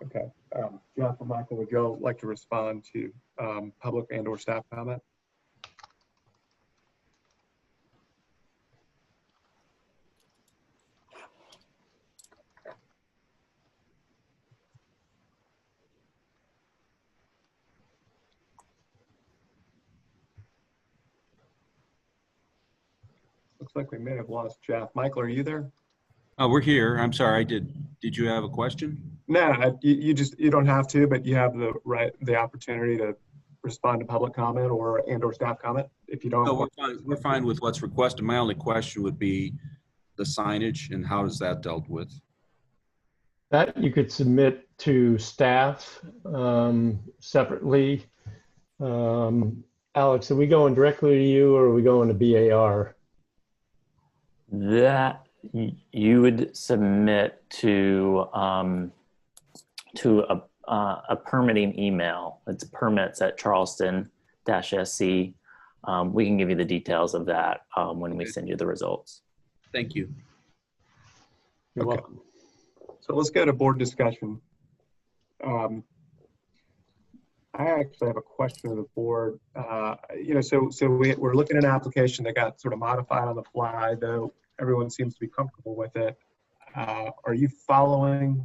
Okay. Jeff or Michael, would you all like to respond to public and or staff comment? Looks like we may have lost Jeff. Michael, are you there? Oh, we're here. I'm sorry. Did you have a question? No, you don't have to, but you have the opportunity to respond to public comment or staff comment if you don't. No, we're fine with what's requested. My only question would be the signage and how is that dealt with? That you could submit to staff separately. Alex, are we going directly to you or are we going to BAR? That you would submit to a permitting email. It's permits@charleston-sc. We can give you the details of that when we send you the results. Thank you. You're welcome. So let's go to board discussion. I actually have a question of the board. So we're looking at an application that got sort of modified on the fly, though everyone seems to be comfortable with it. Are you following,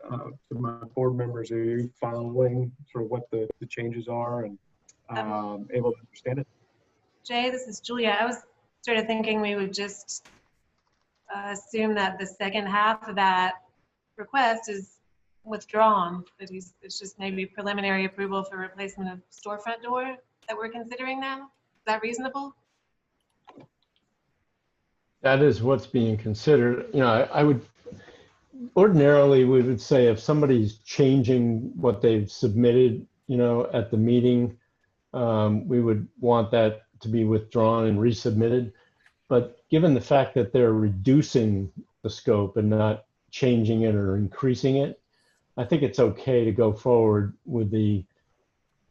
to my board members, are you following sort of what the changes are and able to understand it? Jay, this is Julia. I was sort of thinking we would just assume that the second half of that request is withdrawn, that it's just maybe preliminary approval for replacement of storefront door that we're considering now. Is that reasonable? That is what's being considered. You know, I would ordinarily we would say if somebody's changing what they've submitted, you know, at the meeting, we would want that to be withdrawn and resubmitted. But given the fact that they're reducing the scope and not changing it or increasing it, I think it's okay to go forward with the,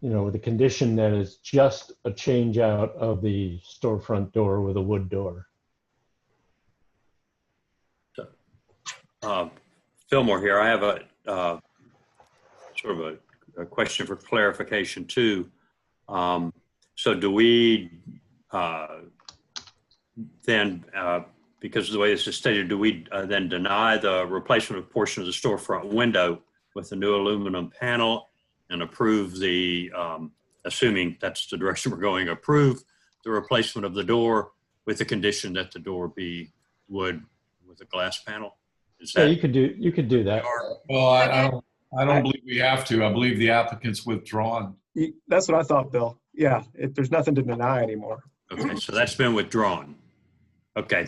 you know, with the condition that it's just a change out of the storefront door with a wood door. Fillmore here. I have a sort of a question for clarification too. So do we then, because of the way this is stated, do we then deny the replacement of portion of the storefront window with the new aluminum panel and approve the, assuming that's the direction we're going, approve the replacement of the door with the condition that the door be wood with a glass panel? Is that, Yeah, you could do that. Well, I don't believe we have to. I believe the applicant's withdrawn. That's what I thought, Bill. Yeah, there's nothing to deny anymore. okay, so that's been withdrawn. Okay,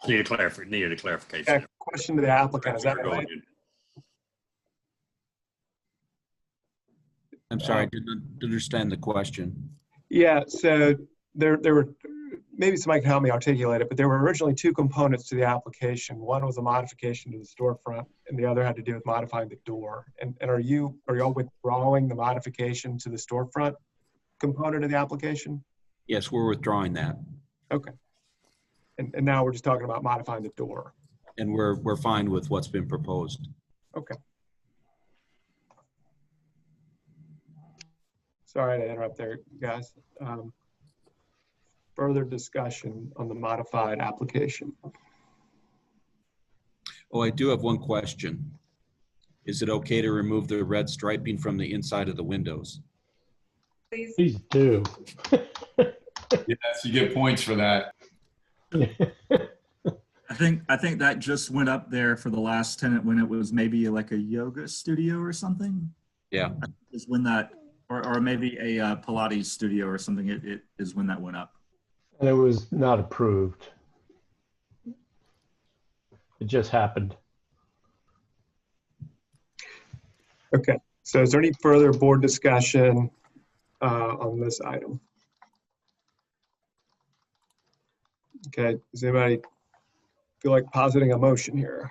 needed a clarification. Yeah, question to the applicant, is that right? I'm sorry, I didn't understand the question. Yeah, so there were, maybe somebody can help me articulate it, but there were originally two components to the application. One was a modification to the storefront, and the other had to do with modifying the door. And are y'all withdrawing the modification to the storefront component of the application? Yes, we're withdrawing that. Okay. And now we're just talking about modifying the door. And we're fine with what's been proposed. Okay. Sorry to interrupt there, guys. Further discussion on the modified application. Oh, I do have one question. Is it okay to remove the red striping from the inside of the windows? Please do. Yes, you get points for that. I think that just went up there for the last tenant when it was maybe like a yoga studio or something. Yeah. Is when that, or maybe a Pilates studio or something. It is when that went up. And it was not approved. It just happened. Okay, so is there any further board discussion on this item? Okay, does anybody feel like positing a motion here?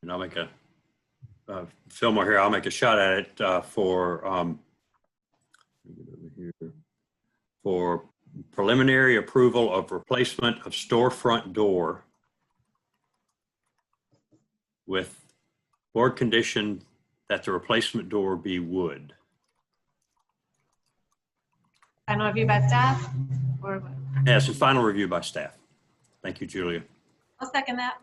And I'll make a, Fillmore here, I'll make a shot at it for preliminary approval of replacement of storefront door with board condition that the replacement door be wood. Final review by staff or what? Yes, and final review by staff. Thank you, Julia. I'll second that.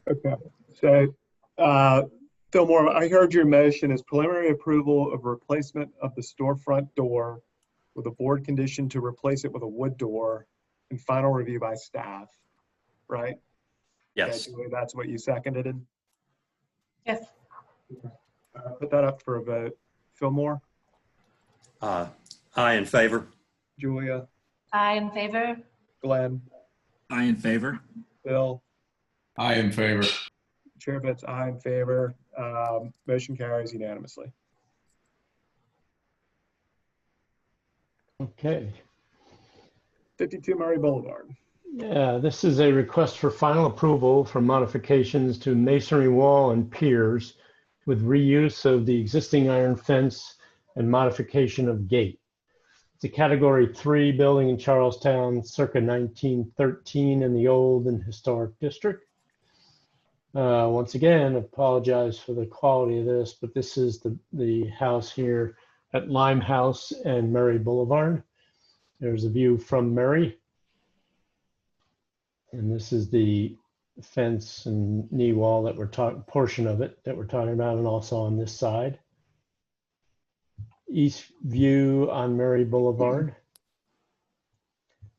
Okay, so Fillmore, I heard your motion is preliminary approval of replacement of the storefront door with a board condition to replace it with a wood door and final review by staff, right? Yes. Okay, Julie, that's what you seconded. Yes. Put that up for a vote. Fillmore, Aye in favor. Julia, I in favor. Glenn, I in favor. Bill, I in favor. chair votes aye in favor. Motion carries unanimously. Okay. 52 Murray Boulevard. Yeah, this is a request for final approval for modifications to masonry wall and piers with reuse of the existing iron fence and modification of gate. It's a Category 3 building in Charlestown, circa 1913 in the old and historic district. Once again, apologize for the quality of this, but this is the house here at Limehouse and Murray Boulevard. There's a view from Murray. And this is the fence and knee wall that we're talking, portion of it that we're talking about, and also on this side. East view on Murray Boulevard.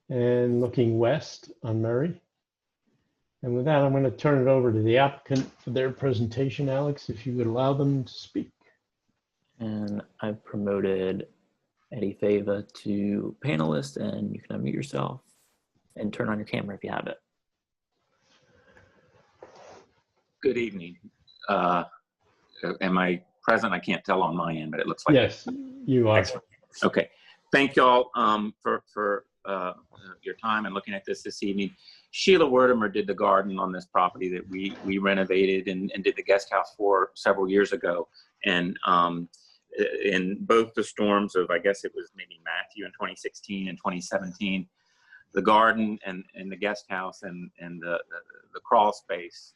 And looking west on Murray. And with that, I'm going to turn it over to the applicant for their presentation. Alex, if you would allow them to speak. And I've promoted Eddie Fava to panelist, and you can unmute yourself and turn on your camera if you have it. Good evening. Am I present? I can't tell on my end, but it looks like. Yes, you are. Excellent. Okay. Thank y'all for your time and looking at this evening. Sheila Wertimer did the garden on this property that we renovated and did the guest house for several years ago. And in both the storms of, I guess it was maybe Matthew in 2016 and 2017, the garden and the guest house and the crawl space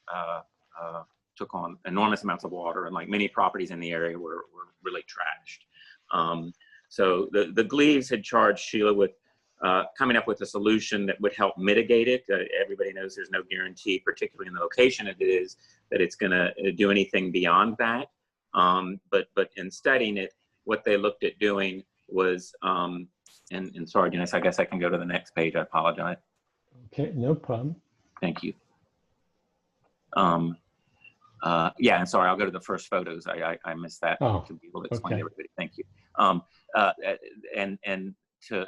took on enormous amounts of water, and like many properties in the area were really trashed. So the Gleaves had charged Sheila with coming up with a solution that would help mitigate it. Everybody knows there's no guarantee, particularly in the location it is, that it's going to do anything beyond that. But in studying it, what they looked at doing was, and sorry, Dennis, I guess I can go to the next page. I apologize. Okay, no problem. Thank you. Yeah, and sorry, I'll go to the first photos. I missed that to be able to explain to everybody. Thank you. And to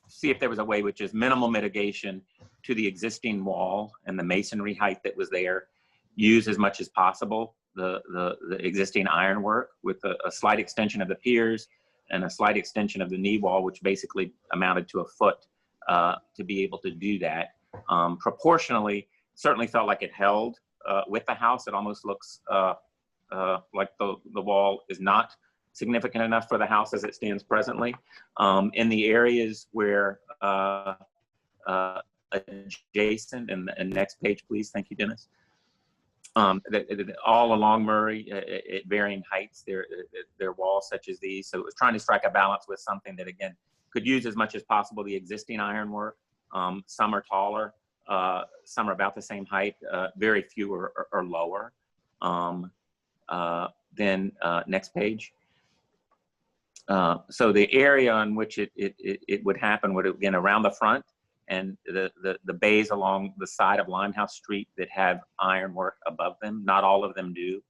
see if there was a way which is minimal mitigation to the existing wall and the masonry height that was there, use as much as possible the existing ironwork with a slight extension of the piers and a slight extension of the knee wall, which basically amounted to a foot to be able to do that. Proportionally, certainly felt like it held with the house. It almost looks like the wall is not significant enough for the house as it stands presently. In the areas where adjacent, and next page, please. Thank you, Dennis. All along Murray, at varying heights, there are walls such as these. So it was trying to strike a balance with something that, again, could use as much as possible the existing ironwork. Some are taller, some are about the same height, very few are lower. Then next page. So the area on which it would happen would, again, around the front and the bays along the side of Limehouse Street that have ironwork above them. Not all of them do.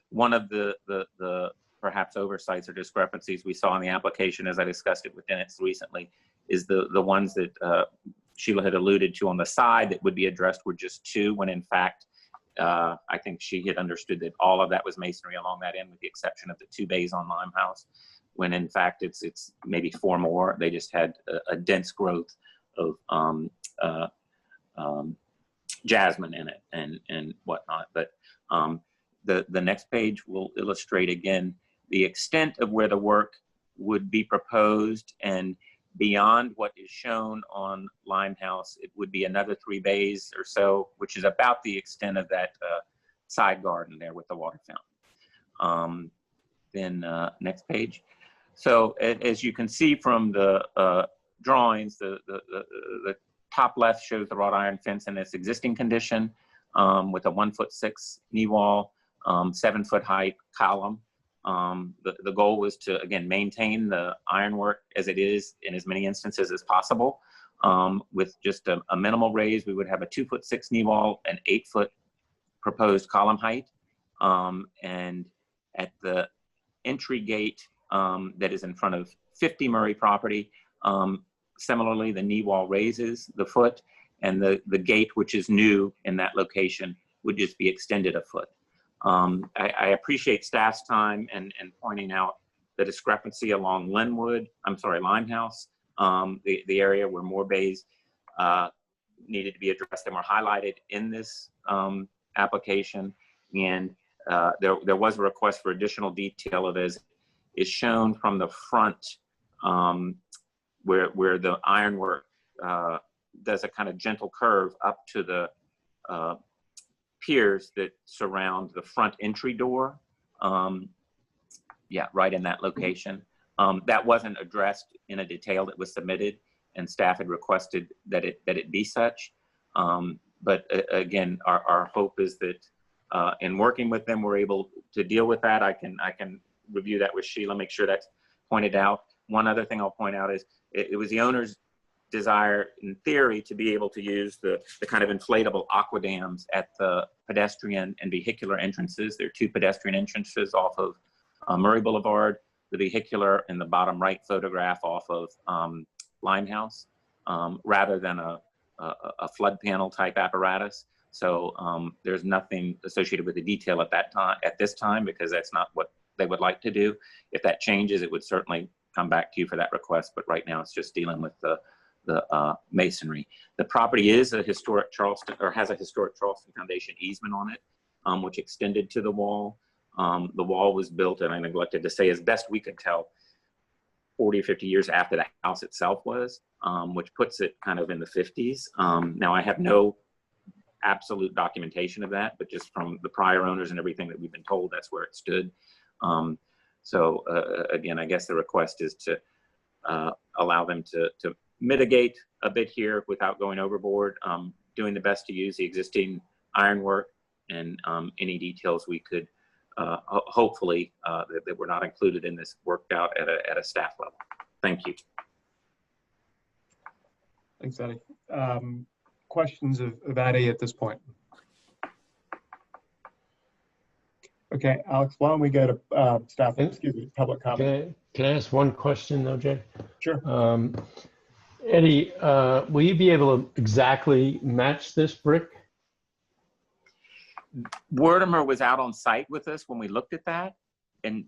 One of the perhaps oversights or discrepancies we saw in the application, as I discussed it with Dennis recently, is the ones that Sheila had alluded to on the side that would be addressed were just two, when in fact, I think she had understood that all of that was masonry along that end, with the exception of the two bays on Limehouse, when in fact it's maybe four more. They just had a dense growth of jasmine in it and whatnot. But the next page will illustrate again the extent of where the work would be proposed and beyond what is shown on Limehouse, it would be another 3 bays or so, which is about the extent of that side garden there with the water fountain. Then next page. So as you can see from the drawings, the top left shows the wrought iron fence in its existing condition with a 1'6" knee wall, 7-foot height column. The goal was to, again, maintain the ironwork as it is in as many instances as possible. With just a minimal raise, we would have a 2'6" knee wall, an 8-foot proposed column height. And at the entry gate that is in front of 50 Murray property, similarly, the knee wall raises the foot, and the gate, which is new in that location, would just be extended a foot. I appreciate staff's time and pointing out the discrepancy along Limehouse, the area where more bays needed to be addressed and were highlighted in this application. And there was a request for additional detail of as is shown from the front, where the ironwork does a kind of gentle curve up to the piers that surround the front entry door. Yeah, right in that location. That wasn't addressed in a detail that was submitted, and staff had requested that it be such. But again, our hope is that in working with them, we're able to deal with that. I can review that with Sheila, make sure that's pointed out. One other thing I'll point out is it was the owner's desire, in theory, to be able to use the kind of inflatable aqua dams at the pedestrian and vehicular entrances. There are 2 pedestrian entrances off of Murray Boulevard, the vehicular in the bottom right photograph off of Limehouse, rather than a flood panel type apparatus. So there's nothing associated with the detail at this time, because that's not what they would like to do. If that changes, it would certainly come back to you for that request, but right now it's just dealing with the masonry. The property is a historic Charleston, or has a historic Charleston Foundation easement on it, which extended to the wall. The wall was built, and I neglected to say, as best we could tell, 40 or 50 years after the house itself was, which puts it kind of in the 50s. Now, I have no absolute documentation of that, but just from the prior owners and everything that we've been told, that's where it stood. So again, I guess the request is to allow them to mitigate a bit here without going overboard, doing the best to use the existing ironwork, and any details we could hopefully that were not included in this worked out at a staff level. Thank you. Thanks, Eddie. Questions of Eddie at this point? Okay, Alex, why don't we go to staff, excuse me, public comment. Can I ask one question though, Jay? Sure. Eddie, will you be able to exactly match this brick? Wertimer was out on site with us when we looked at that, and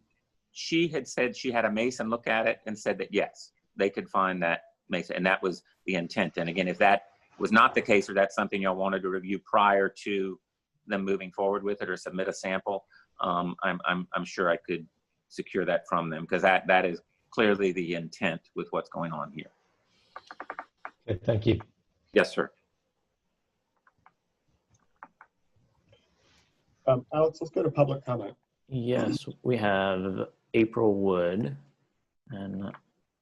she had said she had a mason look at it and said that yes, they could find that mason, and that was the intent. And again, if that was not the case, or that's something y'all wanted to review prior to them moving forward with it or submit a sample, I'm sure I could secure that from them, because that is clearly the intent with what's going on here. Okay, thank you. Yes, sir. Alex, let's go to public comment. Yes, we have April Wood, and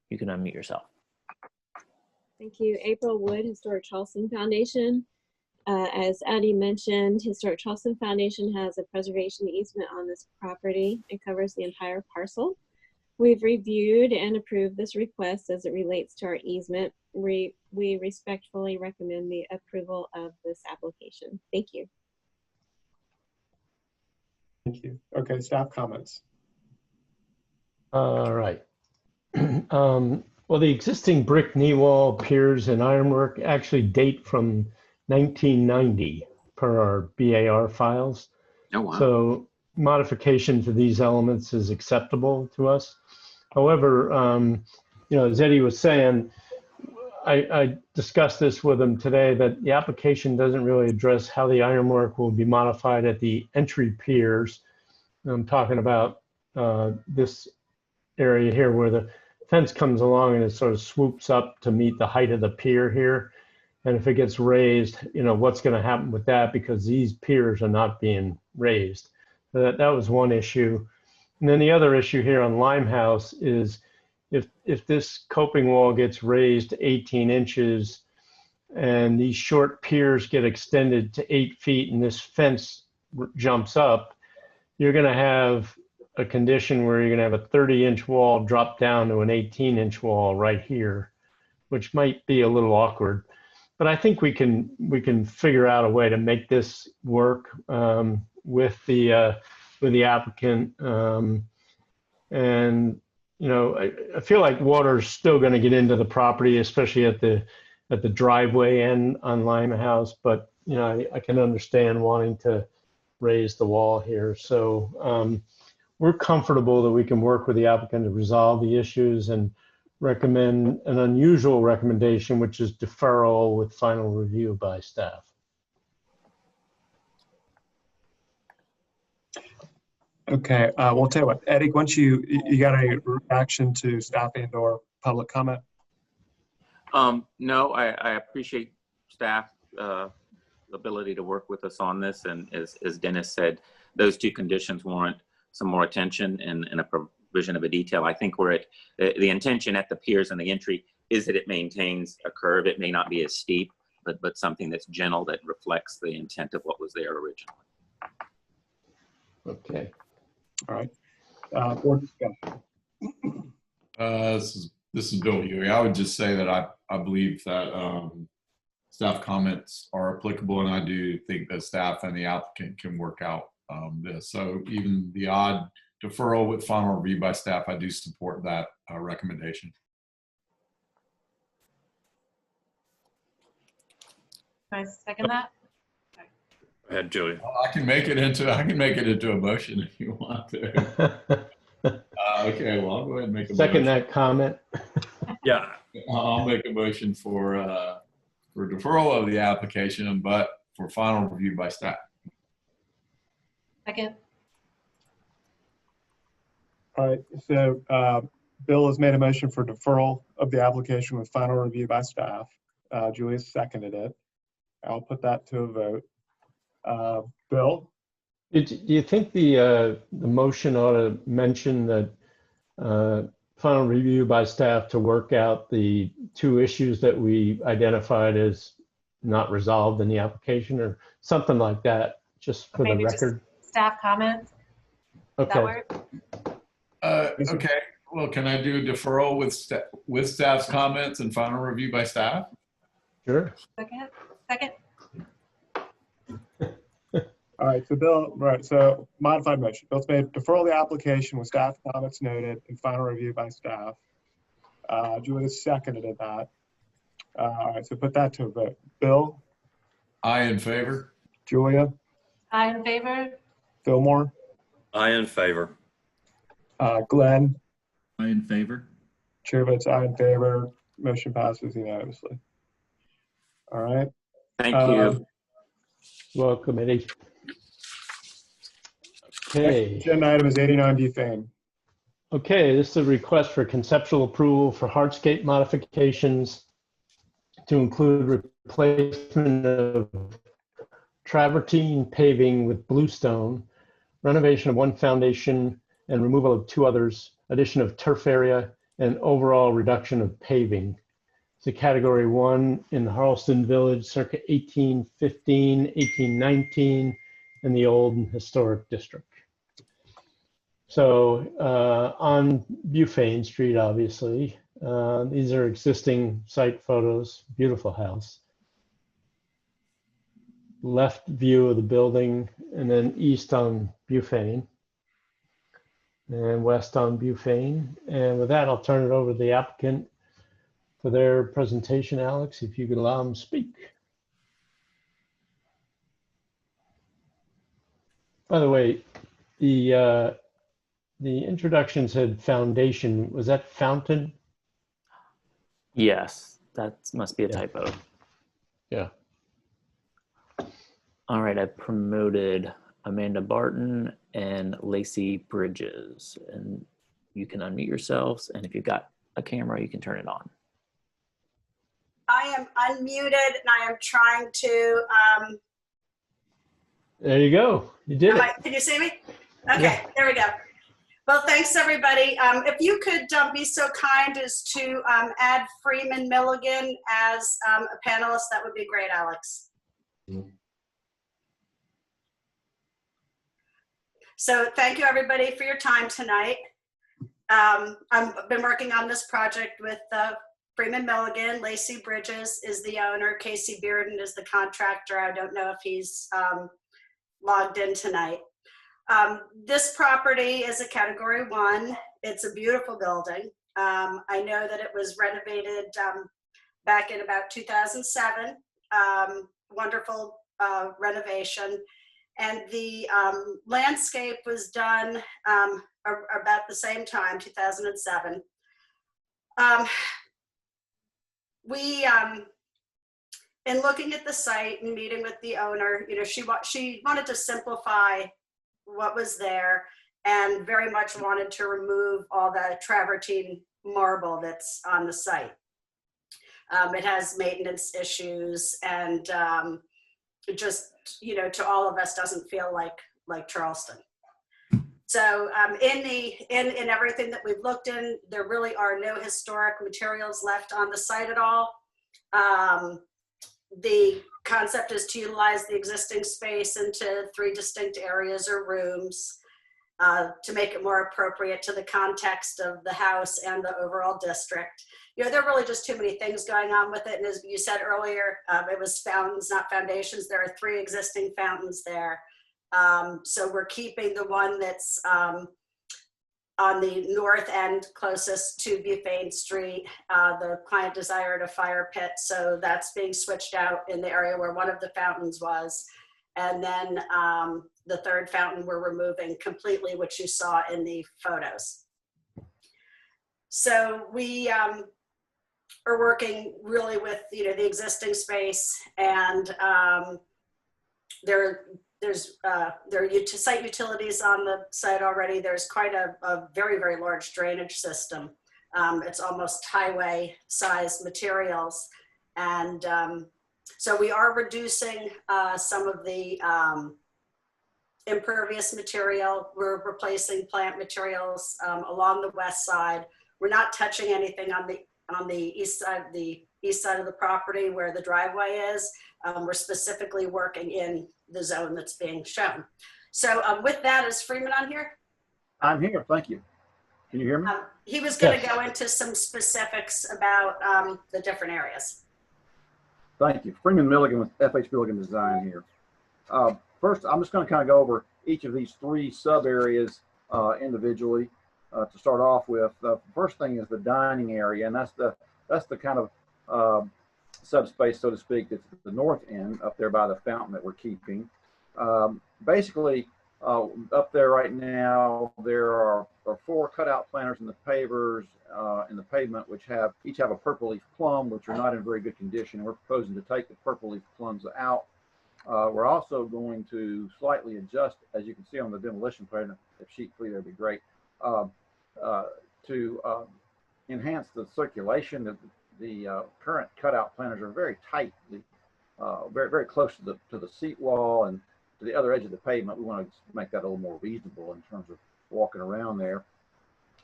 you can unmute yourself. Thank you. April Wood, Historic Charleston Foundation. As Addie mentioned, Historic Charleston Foundation has a preservation easement on this property. It covers the entire parcel. We've reviewed and approved this request as it relates to our easement. We respectfully recommend the approval of this application. Thank you. Thank you. Okay, staff comments. All right. Well, the existing brick knee wall, piers, and ironwork actually date from 1990 per our BAR files. Oh, wow. So modification to these elements is acceptable to us. However, you know, as Eddie was saying, I discussed this with him today, that the application doesn't really address how the ironwork will be modified at the entry piers. I'm talking about this area here where the fence comes along and it sort of swoops up to meet the height of the pier here. And if it gets raised, what's going to happen with that, because these piers are not being raised. So that was one issue. And then the other issue here on Limehouse is if this coping wall gets raised 18 inches and these short piers get extended to 8 feet and this fence jumps up, you're going to have a condition where you're going to have a 30-inch wall drop down to an 18-inch wall right here, which might be a little awkward. But I think we can figure out a way to make this work with the applicant. And I feel like water's still going to get into the property, especially at the driveway end on Limehouse. But I can understand wanting to raise the wall here. So we're comfortable that we can work with the applicant to resolve the issues and recommend an unusual recommendation, which is deferral with final review by staff. Okay, we'll tell you what, Eddie, once you got a reaction to staff and/or public comment? No, I appreciate staff ability to work with us on this, and as Dennis said, those two conditions warrant some more attention and a provision of a detail. I think we're at the intention at the piers and the entry is that it maintains a curve. It may not be as steep, but something that's gentle that reflects the intent of what was there originally. Okay. All right. Board discussion. This is Bill Huey. I would just say that I believe that staff comments are applicable, and I do think that staff and the applicant can work out this. So even the odd deferral with final review by staff, I do support that recommendation. Can I second that? Go ahead, Julia. I can make it into a motion if you want to. Okay, well, I'll go ahead and make a Second motion. that comment. Yeah. I'll make a motion for deferral of the application, but for final review by staff. Second. All right, so Bill has made a motion for deferral of the application with final review by staff. Julia seconded it. I'll put that to a vote. Bill? Do you think the motion ought to mention that final review by staff to work out the two issues that we identified as not resolved in the application, or something like that, just for Maybe the just record? staff comments. Does that Okay. work? Okay, well, can I do deferral with staff's comments and final review by staff? Sure. Second. All right, so Bill, right, so modified motion. Bill's made deferral of the application with staff comments noted and final review by staff. Julia seconded that. All right, so put that to a vote. Bill? Aye in favor. Julia? Aye in favor. Fillmore? Aye in favor. Glenn? I in favor. Chair votes aye in favor. Motion passes unanimously. All right. Thank you. Welcome, Eddie. Okay. Agenda item is 89 Bufane. Okay, this is a request for conceptual approval for hardscape modifications to include replacement of travertine paving with bluestone, renovation of one foundation and removal of two others, addition of turf area, and overall reduction of paving. It's a category 1 in the Charleston Village, circa 1815, 1819, in the old and historic district. So on Bufane Street, obviously, these are existing site photos, beautiful house. Left view of the building, and then east on Bufane, and west on Bufane. And with that, I'll turn it over to the applicant for their presentation. Alex, if you could allow them to speak. By the way, the introduction said foundation. Was that fountain? Yes, that must be a typo. Yeah. All right, I promoted Amanda Barton and Lacey Bridges, and you can unmute yourselves. And if you've got a camera, you can turn it on. I am unmuted and I am trying to, There you go. You did it. can you see me? Okay, There we go. Well, thanks everybody. If you could be so kind as to add Freeman Milligan as a panelist, that would be great, Alex. So thank you everybody for your time tonight. I've been working on this project with Freeman Milligan. Lacey Bridges is the owner. Casey Bearden is the contractor. I don't know if he's logged in tonight. This property is a Category 1. It's a beautiful building. I know that it was renovated back in about 2007. Wonderful renovation. And the landscape was done about the same time, 2007. In looking at the site and meeting with the owner, you know, she wanted to simplify what was there and very much wanted to remove all the travertine marble that's on the site. It has maintenance issues and it just, you know, to all of us doesn't feel like Charleston. So in everything that we've looked in, there really are no historic materials left on the site at all. The concept is to utilize the existing space into 3 distinct areas or rooms to make it more appropriate to the context of the house and the overall district. You know, there are really just too many things going on with it. And as you said earlier, it was fountains, not foundations. There are 3 existing fountains there. So we're keeping the one that's on the north end closest to Bufane Street. The client desired a fire pit, so that's being switched out in the area where one of the fountains was. And then the 3rd fountain we're removing completely, which you saw in the photos. So we are working really with, you know, the existing space, and there are site utilities on the site already. There's quite a very, very large drainage system. It's almost highway size materials. And so we are reducing some of the impervious material. We're replacing plant materials along the west side. We're not touching anything on the east side of the property where the driveway is. We're specifically working in the zone that's being shown. So with that, is Freeman on here? I'm here, thank you. Can you hear me? He was going to go into some specifics about the different areas. Thank you. Freeman Milligan with FH Milligan Design here. First, I'm just going to kind of go over each of these 3 sub areas individually to start off with. The first thing is the dining area, and that's the kind of subspace, so to speak, that's at the north end up there by the fountain that we're keeping. Basically, up there right now, there are 4 cutout planters in the pavers in the pavement, which each have a purple leaf plum, which are not in very good condition. We're proposing to take the purple leaf plums out. We're also going to slightly adjust, as you can see on the demolition plan, if sheet 3, that'd be great, to enhance the circulation. The current cutout planters are very tight, very, very close to the seat wall and to the other edge of the pavement. We want to make that a little more reasonable in terms of walking around there.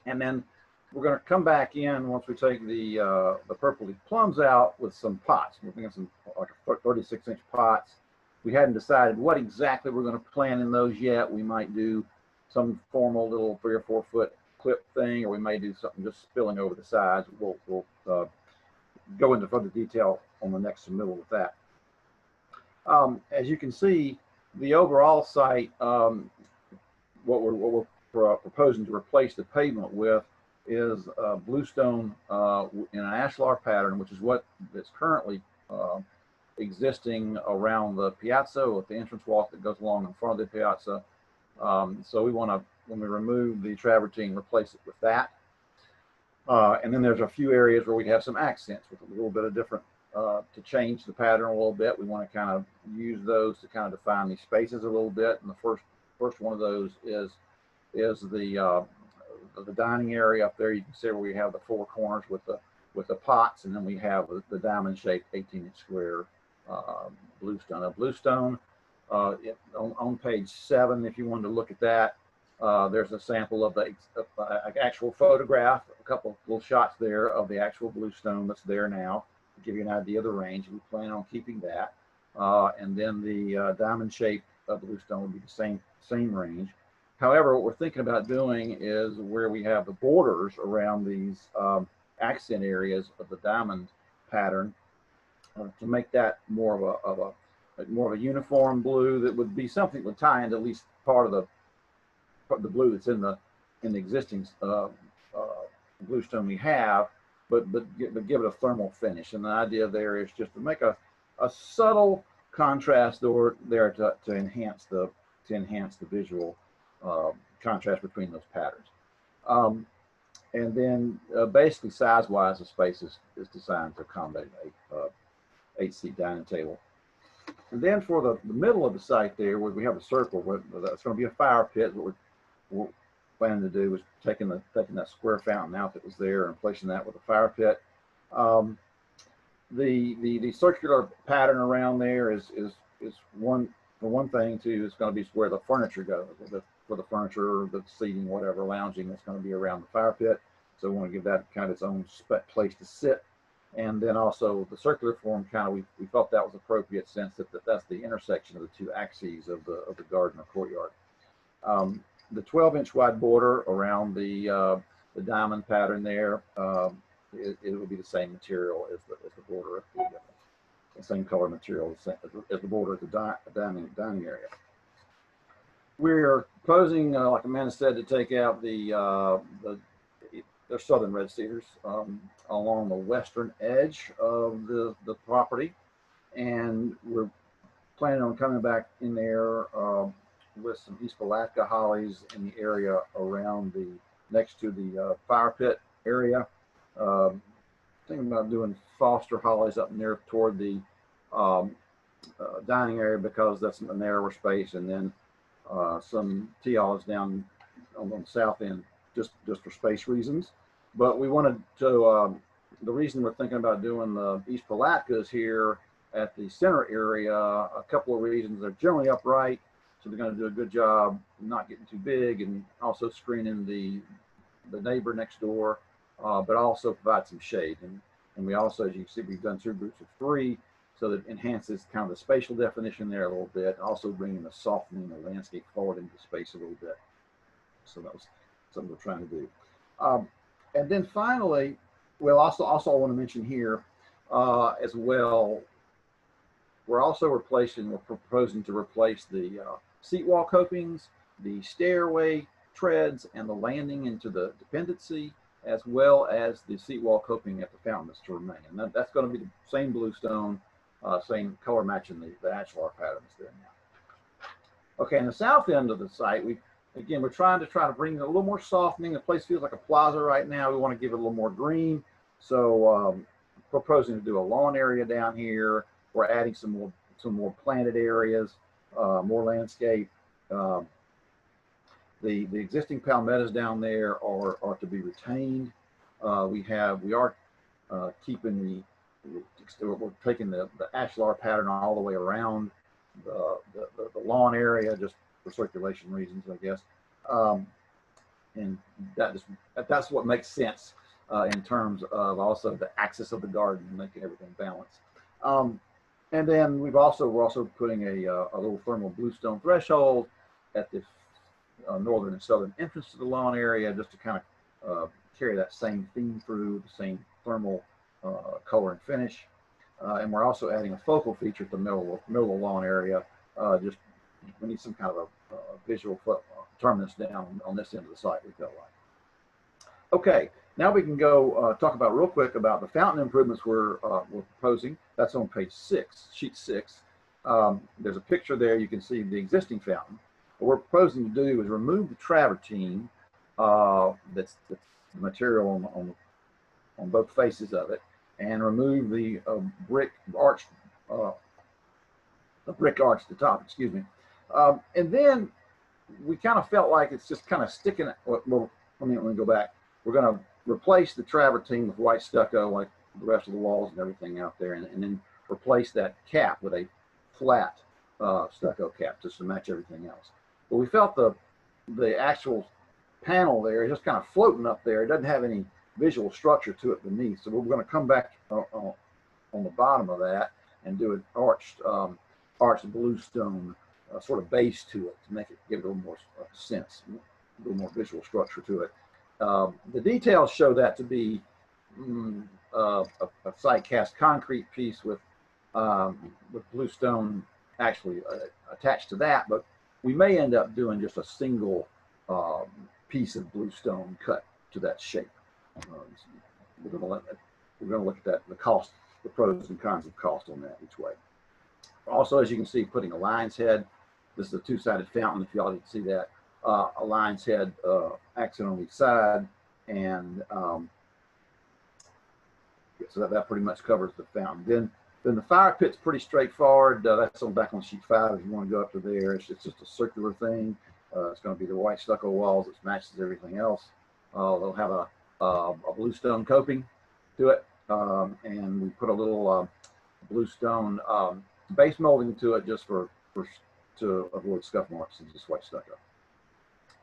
And then we're going to come back in once we take the purple leaf plums out with some pots. We're thinking some like 36-inch pots. We hadn't decided what exactly we're going to plant in those yet. We might do some formal little 3 or 4 foot clip thing, or we may do something just spilling over the sides. We'll go into further detail on the next submittal with that. As you can see, the overall site, what we're proposing to replace the pavement with is bluestone in an ashlar pattern, which is what is currently existing around the piazza with the entrance walk that goes along in front of the piazza. So we want to, when we remove the travertine, replace it with that. And then there's a few areas where we have some accents with a little bit of different, to change the pattern a little bit. We want to kind of use those to kind of define these spaces a little bit. And the first one of those is the the dining area up there. You can see where we have the four corners with the pots, and then we have the diamond-shaped 18-inch square bluestone. A bluestone on page 7, if you wanted to look at that, there's a sample of the actual photograph, a couple little shots there of the actual bluestone that's there now, to give you an idea of the range. We plan on keeping that. And then the diamond-shaped bluestone will be the same range. However, what we're thinking about doing is where we have the borders around these accent areas of the diamond pattern, to make that more of a uniform blue that would be something that would tie into at least part of the blue that's in the existing bluestone we have, but give it a thermal finish. And the idea there is just to make a subtle contrast there to enhance the visual contrast between those patterns. And then basically size-wise, the space is designed to accommodate a 8-seat dining table. And then for the middle of the site there, where we have a circle, where that's going to be a fire pit. What we're planning to do is taking that square fountain out that was there and placing that with a fire pit. The circular pattern around there is one thing too. It's going to be where the furniture goes. For the furniture, the seating, whatever, lounging, that's going to be around the fire pit. So we want to give that kind of its own place to sit. And then also the circular form, we felt that was appropriate, since that's the intersection of the two axes of the garden or courtyard. The 12-inch wide border around the diamond pattern there, it will be the same material as the border of the same color material as the border of the dining area. We're proposing, like Amanda said, to take out the southern red cedars along the western edge of the property, and we're planning on coming back in there with some East Palatka hollies in the area around next to the fire pit area. Thinking about doing Foster hollies up near toward the dining area, because that's a narrower space, and then some tea olives down on the south end, just for space reasons. But we wanted to, the reason we're thinking about doing the East Palatkas here at the center area, a couple of reasons. They're generally upright, so they're going to do a good job not getting too big, and also screening the neighbor next door, but also provide some shade. And we also, as you can see, we've done 2 groups of 3, so that enhances kind of the spatial definition there a little bit, also bringing the softening the landscape forward into space a little bit. So that was something we're trying to do. And then finally, well, also I want to mention here as well, we're proposing to replace the seat wall copings, the stairway treads, and the landing into the dependency, as well as the seat wall coping at the fountain that's to remain. And that's going to be the same bluestone, same color matching the ashlar patterns there now. Okay, in the south end of the site, we're trying to bring a little more softening. The place feels like a plaza right now. We want to give it a little more green. So proposing to do a lawn area down here. We're adding some more planted areas, more landscape. The existing palmettos down there are to be retained. We are keeping we're taking the ashlar pattern all the way around the lawn area, just for circulation reasons, I guess. And that's what makes sense in terms of also the axis of the garden and making everything balanced. And then we're also putting a little thermal bluestone threshold at the northern and southern entrance to the lawn area, just to kind of carry that same theme through, the same thermal color and finish. And we're also adding a focal feature at the middle of the lawn area. Just we need some kind of a visual terminus down on this end of the site, we felt like. Okay, now we can go talk about real quick about the fountain improvements we're proposing. That's on page 6, sheet 6. There's a picture there. You can see the existing fountain. What we're proposing to do is remove the travertine, that's the material on both faces of it, and remove the brick arch at the top, excuse me. And then we kind of felt like it's just kind of sticking, well, let me go back. We're going to replace the travertine with white stucco like the rest of the walls and everything out there, and then replace that cap with a flat stucco cap just to match everything else. But we felt the actual panel there is just kind of floating up there. It doesn't have any visual structure to it beneath. So we're going to come back on the bottom of that and do an arched bluestone sort of base to it to make it give it a little more sense, a little more visual structure to it. The details show that to be a site cast concrete piece with bluestone actually attached to that, but we may end up doing just a single piece of bluestone cut to that shape. We're going to look at that, the cost, the pros and cons of cost on that each way. Also, as you can see, putting a lion's head. This is a two-sided fountain, if y'all didn't see that. A lion's head accent on each side, and so that pretty much covers the fountain. Then the fire pit's pretty straightforward. That's back on sheet 5 if you want to go up to there. It's just a circular thing. It's going to be the white stucco walls that matches everything else. They'll have a bluestone coping to it, and we put a little bluestone base molding to it just to avoid scuff marks and just white stucco.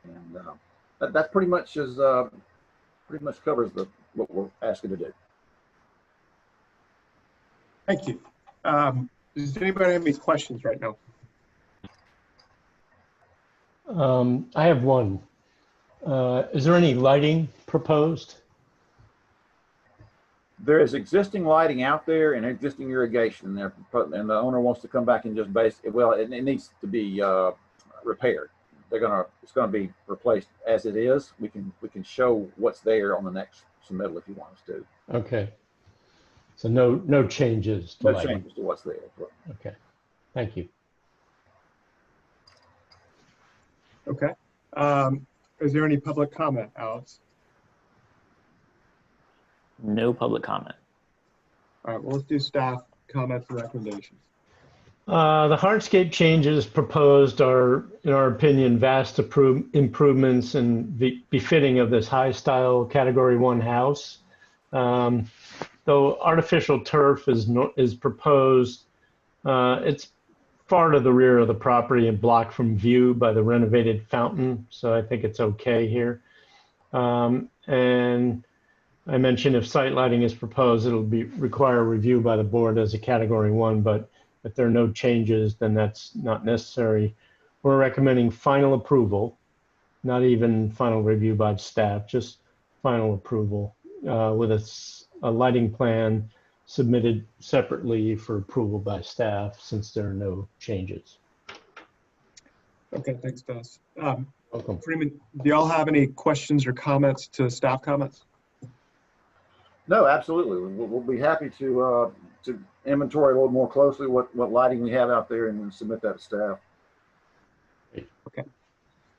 And that pretty much covers what we're asking to do. Thank you. Does anybody have any questions right now? I have one. Is there any lighting proposed? There is existing lighting out there and existing irrigation there, and the owner wants to come back and just it needs to be repaired. It's gonna be replaced as it is. We can show what's there on the next submittal if you want us to. Okay. So no changes to No lighting. changes to what's there. Okay. Thank you. Okay. Is there any public comment, Alex? No public comment. All right, well, let's do staff comments and recommendations. The hardscape changes proposed are, in our opinion, vast improvements and befitting of this high style Category 1 house. Though artificial turf is proposed, it's far to the rear of the property and blocked from view by the renovated fountain, so I think it's okay here. And I mentioned if site lighting is proposed, it'll require review by the board as a Category 1, but if there are no changes, then that's not necessary. We're recommending final approval, not even final review by staff, just final approval with a lighting plan submitted separately for approval by staff since there are no changes. Okay, thanks, Dennis. Welcome. Freeman, do y'all have any questions or comments to staff comments? No, absolutely. We'll be happy to inventory a little more closely what lighting we have out there and then submit that to staff. Okay,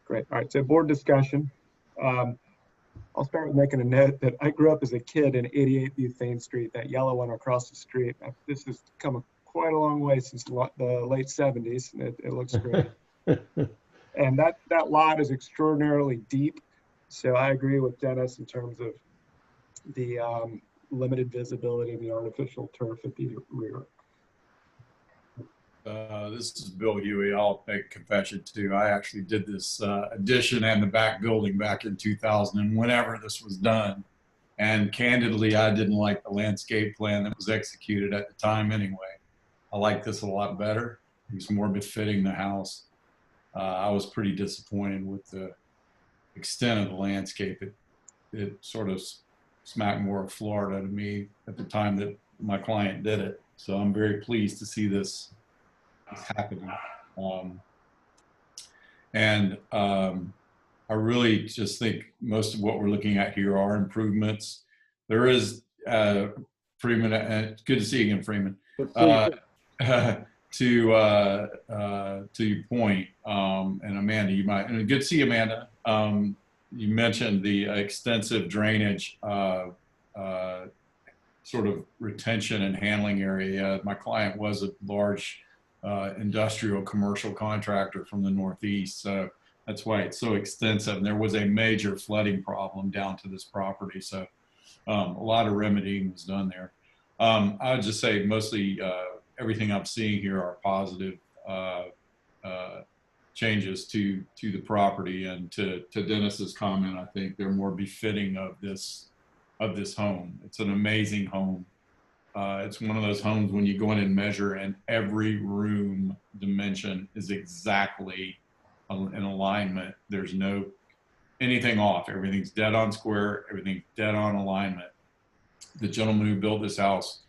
great. All right, so board discussion. I'll start with making a note that I grew up as a kid in 88 Bethane Street, that yellow one across the street. This has come quite a long way since the late 70s, and it looks great. And that lot is extraordinarily deep. So I agree with Dennis in terms of the limited visibility of the artificial turf at the rear. This is Bill Huey. I'll make a confession too. I actually did this addition and the back building back in 2000 and whenever this was done. And candidly, I didn't like the landscape plan that was executed at the time anyway. I like this a lot better. It was more befitting the house. I was pretty disappointed with the extent of the landscape. It sort of smacked more of Florida to me at the time that my client did it. So I'm very pleased to see this happening. I really just think most of what we're looking at here are improvements. There is Freeman, it's good to see you again, Freeman. To your point, and Amanda, and good to see you, Amanda. You mentioned the extensive drainage sort of retention and handling area. My client was a large industrial commercial contractor from the Northeast. So That's why it's so extensive. And there was a major flooding problem down to this property. So a lot of remedying was done there. I would just say mostly everything I'm seeing here are positive changes to the property. And to Dennis's comment, I think they're more befitting of this home. It's an amazing home. It's one of those homes when you go in and measure and every room dimension is exactly in alignment. There's no anything off. Everything's dead on square. Everything's dead on alignment. The gentleman who built this house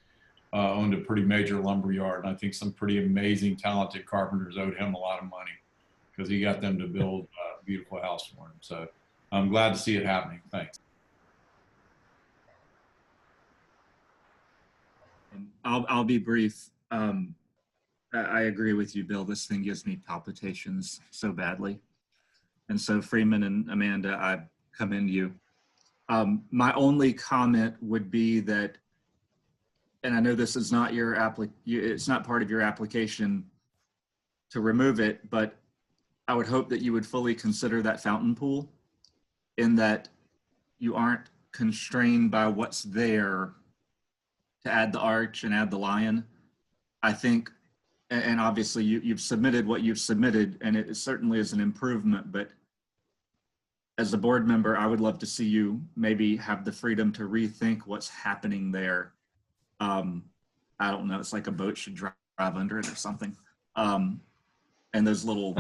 owned a pretty major lumber yard, and I think some pretty amazing, talented carpenters owed him a lot of money because he got them to build a beautiful house for him. So I'm glad to see it happening. Thanks. I'll be brief. I agree with you, Bill. This thing gives me palpitations so badly. And so Freeman and Amanda, I commend you. My only comment would be that, and I know this is not it's not part of your application to remove it, but I would hope that you would fully consider that fountain pool, in that you aren't constrained by what's there to add the arch and add the lion. I think, and obviously you've submitted what you've submitted, and it certainly is an improvement, but as a board member, I would love to see you maybe have the freedom to rethink what's happening there. I don't know, it's like a boat should drive under it or something. And those little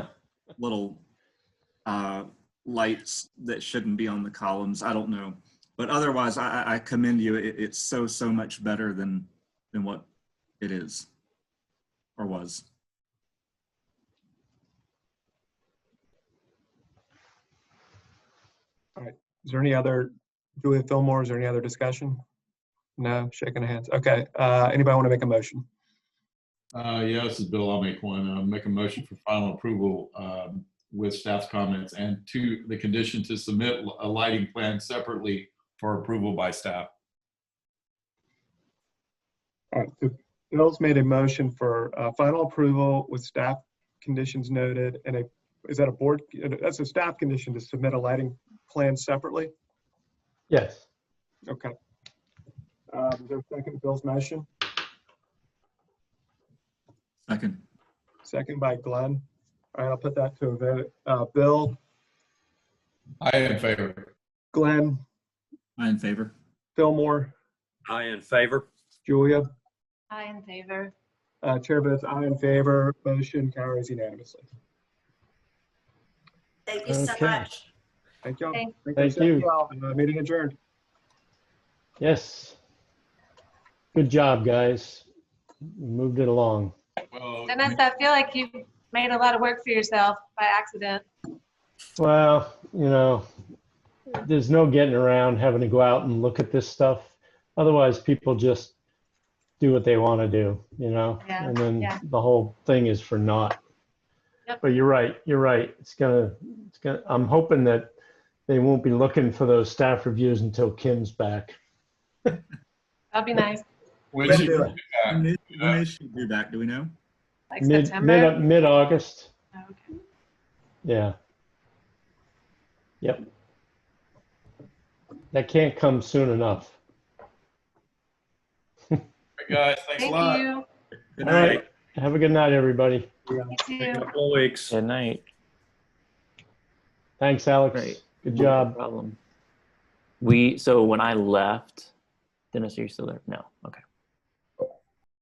lights that shouldn't be on the columns, I don't know. But otherwise, I commend you. It's so much better than what it is or was. All right. Is there any other, Julia Fillmore, is there any other discussion? No, shaking of hands. Okay. Anybody want to make a motion? Yeah, this is Bill. I'll make one. Make a motion for final approval with staff's comments and to the condition to submit a lighting plan separately for approval by staff. All right. So Bill's made a motion for final approval with staff conditions noted, and is that a board? That's a staff condition to submit a lighting plan separately? Yes. Okay. Is there a second to Bill's motion? Second. Second by Glenn. All right, I'll put that to a vote. Bill? I am in favor. Glenn? I in favor. Fillmore? I in favor. Julia? I in favor. Chair votes aye in favor. Motion carries unanimously. Thank you so Okay. much. Thank you all. Thank you. Meeting adjourned. Yes. Good job, guys. Moved it along. Well, Dennis, I feel like you made a lot of work for yourself by accident. Well, you know, there's no getting around having to go out and look at this stuff. Otherwise, people just do what they want to do, you know, Yeah, and then yeah. the whole thing is for naught. Yep. But you're right. It's gonna, I'm hoping that they won't be looking for those staff reviews until Kim's back. That'd be nice. when Let's should do you it. do that? When is she due back? Do we know? Like September. Mid-August. Oh, okay. Yeah. Yep. That can't come soon enough. All right, guys, thanks a Thank lot. you. Good All night. right. Have a good night, everybody. You too. Couple of weeks. Good night. Thanks, Alex. Great. Good No job. problem. So when I left, Dennis, are you still there? No. Okay.